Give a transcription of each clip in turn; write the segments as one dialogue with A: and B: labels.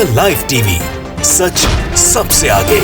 A: The live TV, सच सबसे आगे।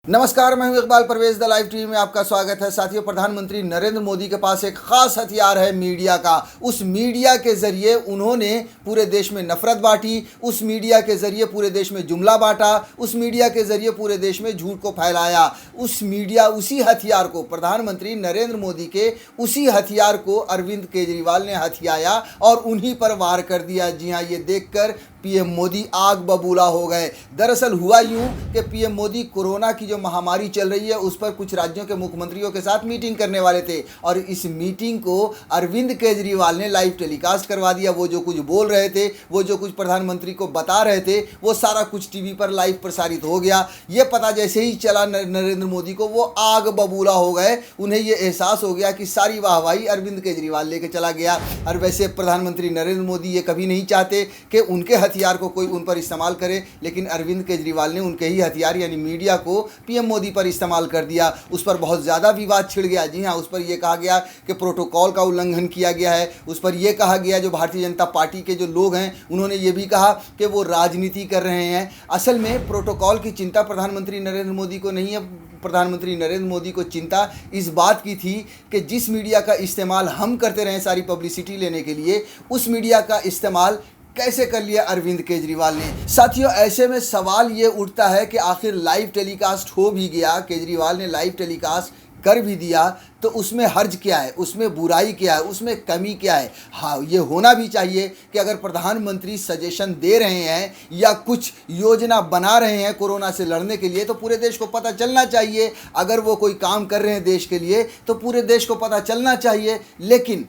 B: नमस्कार, मैं हूं Iqbal Parvez. The live TV में आपका स्वागत है। साथियों, प्रधानमंत्री नरेंद्र मोदी के पास एक खास हथियार है मीडिया का। उस मीडिया के जरिए उन्होंने पूरे देश में नफरत बांटी, उस मीडिया के जरिए पूरे देश में जुमला बांटा, उस मीडिया के जरिए पूरे देश में झूठ को फैलाया। उसी हथियार को, प्रधानमंत्री नरेंद्र मोदी के उसी हथियार को अरविंद केजरीवाल ने हथियाया और उन्हीं पर वार कर दिया। जी हाँ, ये देखकर पीएम मोदी आग बबूला हो गए। दरअसल हुआ यूं कि पीएम मोदी कोरोना की जो महामारी चल रही है उस पर कुछ राज्यों के मुख्यमंत्रियों के साथ मीटिंग करने वाले थे और इस मीटिंग को अरविंद केजरीवाल ने लाइव टेलीकास्ट करवा दिया। वो जो कुछ बोल रहे थे, वो जो कुछ प्रधानमंत्री को बता रहे थे, वो सारा कुछ टीवी पर लाइव प्रसारित हो गया। ये पता जैसे ही चला नरेंद्र मोदी को, वो आग बबूला हो गए। उन्हें ये एहसास हो गया कि सारी वाहवाही अरविंद केजरीवाल लेके चला गया। और वैसे प्रधानमंत्री नरेंद्र मोदी ये कभी नहीं चाहते कि उनके हथियार को कोई उन पर इस्तेमाल करे, लेकिन अरविंद केजरीवाल ने उनके ही हथियार यानी मीडिया को पीएम मोदी पर इस्तेमाल कर दिया। उस पर बहुत ज़्यादा विवाद छिड़ गया। जी हाँ, उस पर यह कहा गया कि प्रोटोकॉल का उल्लंघन किया गया है। उस पर यह कहा गया, जो भारतीय जनता पार्टी के जो लोग हैं उन्होंने ये भी कहा कि वो राजनीति कर रहे हैं। असल में प्रोटोकॉल की चिंता प्रधानमंत्री नरेंद्र मोदी को नहीं है। प्रधानमंत्री नरेंद्र मोदी को चिंता इस बात की थी कि जिस मीडिया का इस्तेमाल हम करते रहे सारी पब्लिसिटी लेने के लिए, उस मीडिया का इस्तेमाल कैसे कर लिया अरविंद केजरीवाल ने। साथियों, ऐसे में सवाल ये उठता है कि आखिर लाइव टेलीकास्ट हो भी गया, केजरीवाल ने लाइव टेलीकास्ट कर भी दिया, तो उसमें हर्ज क्या है, उसमें बुराई क्या है, उसमें कमी क्या है। हाँ, ये होना भी चाहिए कि अगर प्रधानमंत्री सजेशन दे रहे हैं या कुछ योजना बना रहे हैं कोरोना से लड़ने के लिए, तो पूरे देश को पता चलना चाहिए। अगर वो कोई काम कर रहे हैं देश के लिए तो पूरे देश को पता चलना चाहिए। लेकिन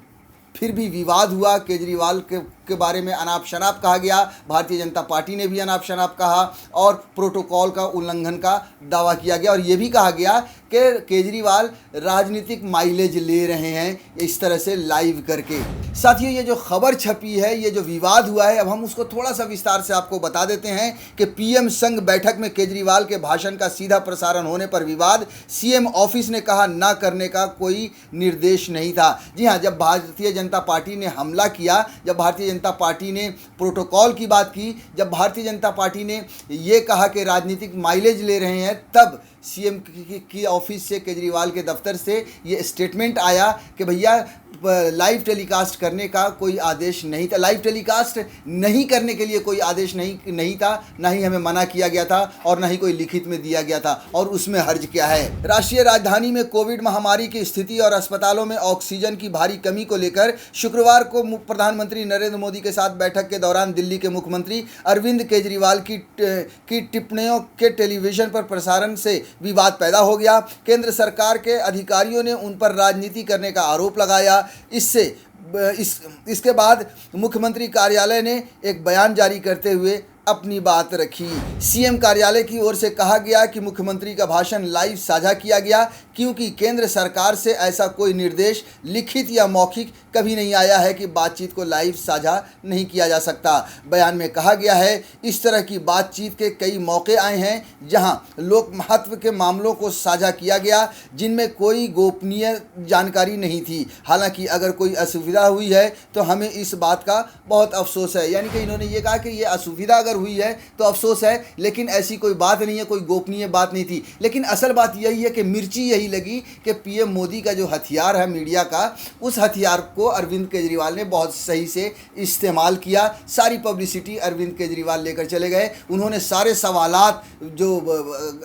B: फिर भी विवाद हुआ, केजरीवाल के बारे में अनाप शनाप कहा गया, भारतीय जनता पार्टी ने भी अनाप शनाप कहा और प्रोटोकॉल का उल्लंघन का दावा किया गया और ये भी कहा गया कि केजरीवाल राजनीतिक माइलेज ले रहे हैं इस तरह से लाइव करके। साथियों, ये जो खबर छपी है, ये जो विवाद हुआ है, अब हम उसको थोड़ा सा विस्तार से आपको बता देते हैं कि पीएम संग बैठक में केजरीवाल के भाषण का सीधा प्रसारण होने पर विवाद, सीएम ऑफिस ने कहा ना करने का कोई निर्देश नहीं था। जी हाँ, जब भारतीय जनता पार्टी ने हमला किया, जब भारतीय जनता पार्टी ने प्रोटोकॉल की बात की, जब भारतीय जनता पार्टी ने ये कहा कि राजनीतिक माइलेज ले रहे हैं, तब सीएम की ऑफिस से, केजरीवाल के दफ्तर से ये स्टेटमेंट आया कि भैया लाइव टेलीकास्ट करने का कोई आदेश नहीं था। लाइव टेलीकास्ट नहीं करने के लिए कोई आदेश नहीं था, ना ही हमें मना किया गया था और ना ही कोई लिखित में दिया गया था। और उसमें हर्ज क्या है। राष्ट्रीय राजधानी में कोविड महामारी की स्थिति और अस्पतालों में ऑक्सीजन की भारी कमी को लेकर शुक्रवार को प्रधानमंत्री नरेंद्र मोदी के साथ बैठक के दौरान दिल्ली के मुख्यमंत्री अरविंद केजरीवाल की टिप्पणियों के टेलीविजन पर प्रसारण से विवाद पैदा हो गया। केंद्र सरकार के अधिकारियों ने उन पर राजनीति करने का आरोप लगाया। इसके बाद मुख्यमंत्री कार्यालय ने एक बयान जारी करते हुए अपनी बात रखी। सीएम कार्यालय की ओर से कहा गया कि मुख्यमंत्री का भाषण लाइव साझा किया गया क्योंकि केंद्र सरकार से ऐसा कोई निर्देश लिखित या मौखिक कभी नहीं आया है कि बातचीत को लाइव साझा नहीं किया जा सकता। बयान में कहा गया है, इस तरह की बातचीत के कई मौके आए हैं जहां लोक महत्व के मामलों को साझा किया गया जिनमें कोई गोपनीय जानकारी नहीं थी। हालांकि अगर कोई असुविधा हुई है तो हमें इस बात का बहुत अफसोस है। यानी कि इन्होंने ये कहा कि ये असुविधा अगर हुई है तो अफसोस है, लेकिन ऐसी कोई बात नहीं है, कोई गोपनीय बात नहीं थी। लेकिन असल बात यही है कि मिर्ची यही लगी कि पीएम मोदी का जो हथियार है मीडिया का, उस हथियार को अरविंद केजरीवाल ने बहुत सही से इस्तेमाल किया। सारी पब्लिसिटी अरविंद केजरीवाल लेकर चले गए। उन्होंने सारे सवालात जो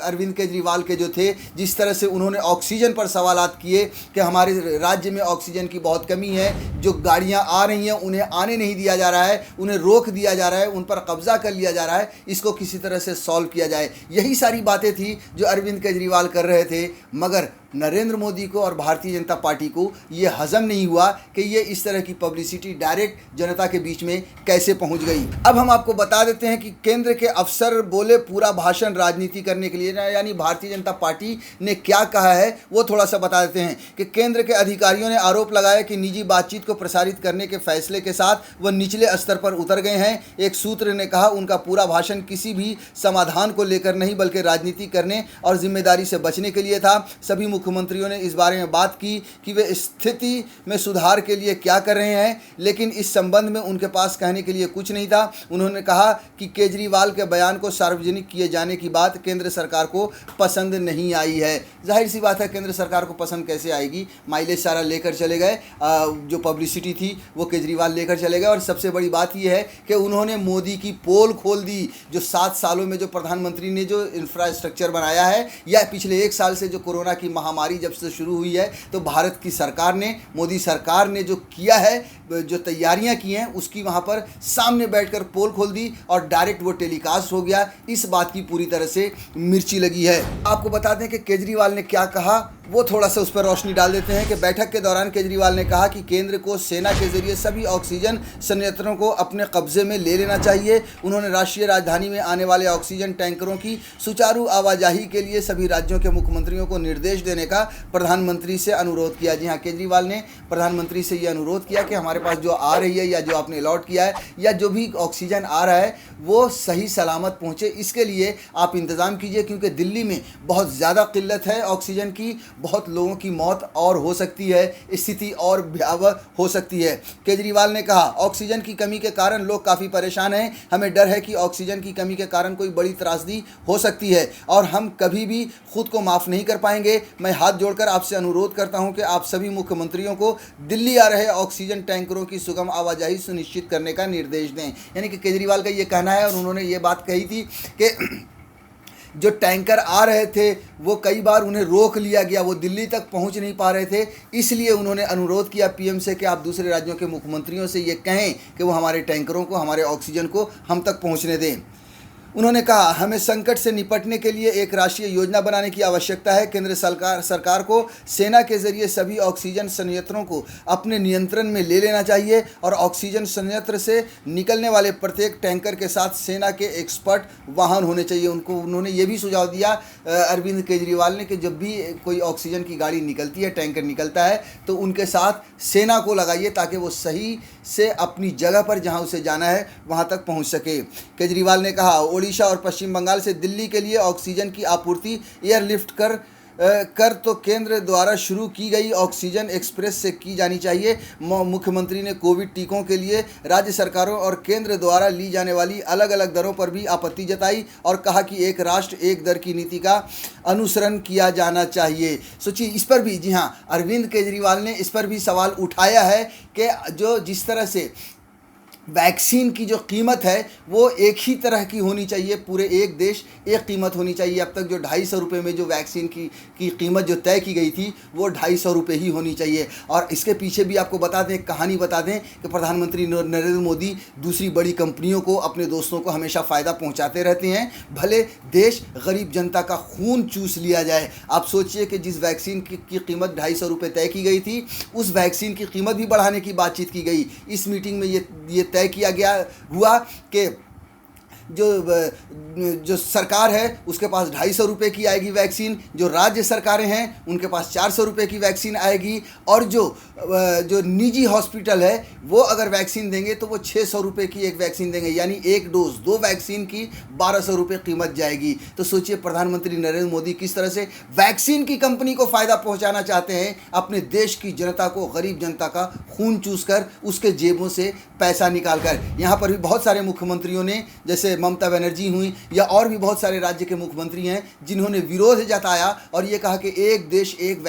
B: अरविंद केजरीवाल के जो थे, जिस तरह से उन्होंने ऑक्सीजन पर सवालात किए कि हमारे राज्य में ऑक्सीजन की बहुत कमी है, जो गाड़ियां आ रही हैं उन्हें आने नहीं दिया जा रहा है, उन्हें रोक दिया जा रहा है, उन पर कब्जा कर लिया जा रहा है, इसको किसी तरह से सॉल्व किया जाए। यही सारी बातें थी जो अरविंद केजरीवाल कर रहे थे। मगर नरेंद्र मोदी को और भारतीय जनता पार्टी को ये हजम नहीं हुआ कि ये इस तरह की पब्लिसिटी डायरेक्ट जनता के बीच में कैसे पहुंच गई। अब हम आपको बता देते हैं कि केंद्र के अफसर बोले पूरा भाषण राजनीति करने के लिए, यानी भारतीय जनता पार्टी ने क्या कहा है वो थोड़ा सा बता देते हैं कि केंद्र के अधिकारियों ने आरोप लगाया कि निजी बातचीत को प्रसारित करने के फैसले के साथ वह निचले स्तर पर उतर गए हैं। एक सूत्र ने कहा, उनका पूरा भाषण किसी भी समाधान को लेकर नहीं बल्कि राजनीति करने और जिम्मेदारी से बचने के लिए था। सभी मुख्यमंत्रियों ने इस बारे में बात की कि वे स्थिति में सुधार के लिए क्या कर रहे हैं, लेकिन इस संबंध में उनके पास कहने के लिए कुछ नहीं था। उन्होंने कहा कि केजरीवाल के बयान को सार्वजनिक किए जाने की बात केंद्र सरकार को पसंद नहीं आई है। जाहिर सी बात है, केंद्र सरकार को पसंद कैसे आएगी? माइलेज सारा लेकर चले गए, जो पब्लिसिटी थी वो केजरीवाल लेकर चले गए। और सबसे बड़ी बात यह है कि उन्होंने मोदी की पोल खोल दी। जो 7 सालों में जो प्रधानमंत्री ने जो इंफ्रास्ट्रक्चर बनाया है, या पिछले 1 साल से जो कोरोना की महामारी जब से शुरू हुई है, तो भारत की सरकार ने, मोदी सरकार ने जो किया है, जो तैयारियां की हैं, उसकी वहां पर सामने बैठकर पोल खोल दी और डायरेक्ट वो टेलीकास्ट हो गया। इस बात की पूरी तरह से मिर्ची लगी है। आपको बता दें कि केजरीवाल ने क्या कहा, वो थोड़ा सा उस पर रोशनी डाल देते हैं कि बैठक के दौरान केजरीवाल ने कहा कि केंद्र को सेना के जरिए सभी ऑक्सीजन संयंत्रों को अपने कब्जे में ले लेना चाहिए। उन्होंने राष्ट्रीय राजधानी में आने वाले ऑक्सीजन टैंकरों की सुचारू आवाजाही के लिए सभी राज्यों के मुख्यमंत्रियों को निर्देश देने का प्रधानमंत्री से अनुरोध किया। जी हाँ, केजरीवाल ने प्रधानमंत्री से ये अनुरोध किया कि हमारे पास जो आ रही है, या जो आपने अलॉट किया है, या जो भी ऑक्सीजन आ रहा है, वो सही सलामत पहुँचे, इसके लिए आप इंतज़ाम कीजिए, क्योंकि दिल्ली में बहुत ज़्यादा किल्लत है ऑक्सीजन की। बहुत लोगों की मौत और हो सकती है, स्थिति और भयावह हो सकती है। केजरीवाल ने कहा, ऑक्सीजन की कमी के कारण लोग काफ़ी परेशान हैं। हमें डर है कि ऑक्सीजन की कमी के कारण कोई बड़ी त्रासदी हो सकती है और हम कभी भी खुद को माफ़ नहीं कर पाएंगे। मैं हाथ जोड़कर आपसे अनुरोध करता हूं कि आप सभी मुख्यमंत्रियों को दिल्ली आ रहे ऑक्सीजन टैंकरों की सुगम आवाजाही सुनिश्चित करने का निर्देश दें। यानी कि केजरीवाल का ये कहना है, और उन्होंने ये बात कही थी कि जो टैंकर आ रहे थे वो कई बार उन्हें रोक लिया गया, वो दिल्ली तक पहुंच नहीं पा रहे थे। इसलिए उन्होंने अनुरोध किया पीएम से कि आप दूसरे राज्यों के मुख्यमंत्रियों से ये कहें कि वो हमारे टैंकरों को, हमारे ऑक्सीजन को हम तक पहुंचने दें। उन्होंने कहा, हमें संकट से निपटने के लिए एक राष्ट्रीय योजना बनाने की आवश्यकता है। केंद्र सरकार को सेना के जरिए सभी ऑक्सीजन संयंत्रों को अपने नियंत्रण में ले लेना चाहिए और ऑक्सीजन संयंत्र से निकलने वाले प्रत्येक टैंकर के साथ सेना के एक्सपर्ट वाहन होने चाहिए। उन्होंने ये भी सुझाव दिया अरविंद केजरीवाल ने कि जब भी कोई ऑक्सीजन की गाड़ी निकलती है, टैंकर निकलता है, तो उनके साथ सेना को लगाइए ताकि वो सही से अपनी जगह पर जहाँ उसे जाना है वहाँ तक पहुँच सके। केजरीवाल ने कहा, ओडिशा और पश्चिम बंगाल से दिल्ली के लिए ऑक्सीजन की आपूर्ति एयरलिफ्ट कर तो केंद्र द्वारा शुरू की गई ऑक्सीजन एक्सप्रेस से की जानी चाहिए। मुख्यमंत्री ने कोविड टीकों के लिए राज्य सरकारों और केंद्र द्वारा ली जाने वाली अलग अलग दरों पर भी आपत्ति जताई और कहा कि एक राष्ट्र एक दर की नीति का अनुसरण किया जाना चाहिए। सोचिए, इस पर भी, जी हाँ, अरविंद केजरीवाल ने इस पर भी सवाल उठाया है कि जो जिस तरह से वैक्सीन की जो कीमत है वो एक ही तरह की होनी चाहिए, पूरे एक देश एक कीमत होनी चाहिए। अब तक जो 250 रुपये में जो वैक्सीन की कीमत जो तय की गई थी वो 250 रुपये ही होनी चाहिए। और इसके पीछे भी आपको बता दें, कहानी बता दें कि प्रधानमंत्री नरेंद्र मोदी दूसरी बड़ी कंपनियों को, अपने दोस्तों को हमेशा फ़ायदा पहुंचाते रहते हैं, भले देश गरीब जनता का खून चूस लिया जाए। आप सोचिए कि जिस वैक्सीन की कीमत 250 रुपये तय की गई थी, उस वैक्सीन की कीमत भी बढ़ाने की बातचीत की गई। इस मीटिंग में ये तय किया गया हुआ कि जो सरकार है उसके पास 250 रुपये की आएगी वैक्सीन, जो राज्य सरकारें हैं उनके पास 400 रुपये की वैक्सीन आएगी, और जो निजी हॉस्पिटल है वो अगर वैक्सीन देंगे तो वो 600 रुपये की एक वैक्सीन देंगे, यानी एक डोज 2 वैक्सीन की 1200 रुपये कीमत जाएगी। तो सोचिए प्रधानमंत्री नरेंद्र मोदी किस तरह से वैक्सीन की कंपनी को फ़ायदा पहुंचाना चाहते हैं, अपने देश की जनता को, गरीब जनता का खून चूस कर, उसके जेबों से पैसा निकाल कर। यहाँ पर भी बहुत सारे मुख्यमंत्रियों ने, जैसे ममता बनर्जी हुई या और भी बहुत सारे राज्य के मुख्यमंत्री हैं, जिन्होंने विरोध जताया और ये कहा कि एक देश एक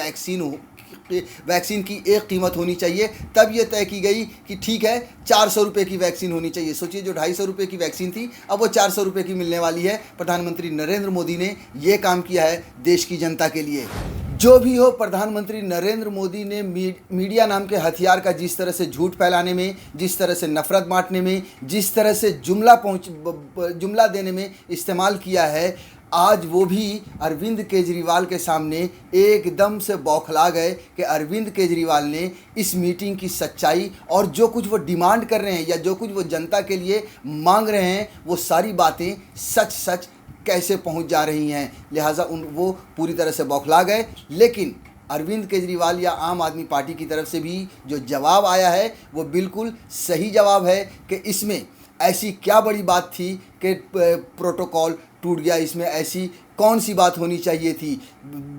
B: वैक्सीन की एक कीमत होनी चाहिए। तब ये तय की गई कि ठीक है 400 रुपये की वैक्सीन होनी चाहिए। सोचिए, जो 250 रुपये की वैक्सीन थी अब वो 400 रुपये की मिलने वाली है। प्रधानमंत्री नरेंद्र मोदी ने ये काम किया है देश की जनता के लिए। जो भी हो, प्रधानमंत्री नरेंद्र मोदी ने मीडिया नाम के हथियार का जिस तरह से झूठ फैलाने में, जिस तरह से नफरत बांटने में, जिस तरह से जुमला देने में इस्तेमाल किया है, आज वो भी अरविंद केजरीवाल के सामने एकदम से बौखला गए कि अरविंद केजरीवाल ने इस मीटिंग की सच्चाई और जो कुछ वो डिमांड कर रहे हैं या जो कुछ वो जनता के लिए मांग रहे हैं, वो सारी बातें सच कैसे पहुंच जा रही हैं। लिहाजा वो पूरी तरह से बौखला गए। लेकिन अरविंद केजरीवाल या आम आदमी पार्टी की तरफ से भी जो जवाब आया है वो बिल्कुल सही जवाब है कि इसमें ऐसी क्या बड़ी बात थी कि प्रोटोकॉल टूट गया, इसमें ऐसी कौन सी बात होनी चाहिए थी?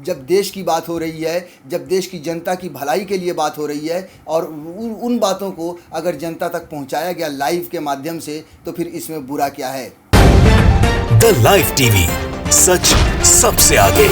B: जब देश की बात हो रही है, जब देश की जनता की भलाई के लिए बात हो रही है और उन बातों को अगर जनता तक पहुंचाया गया लाइव के माध्यम से, तो फिर इसमें बुरा क्या है?
A: द लाइव टीवी, सच सबसे आगे।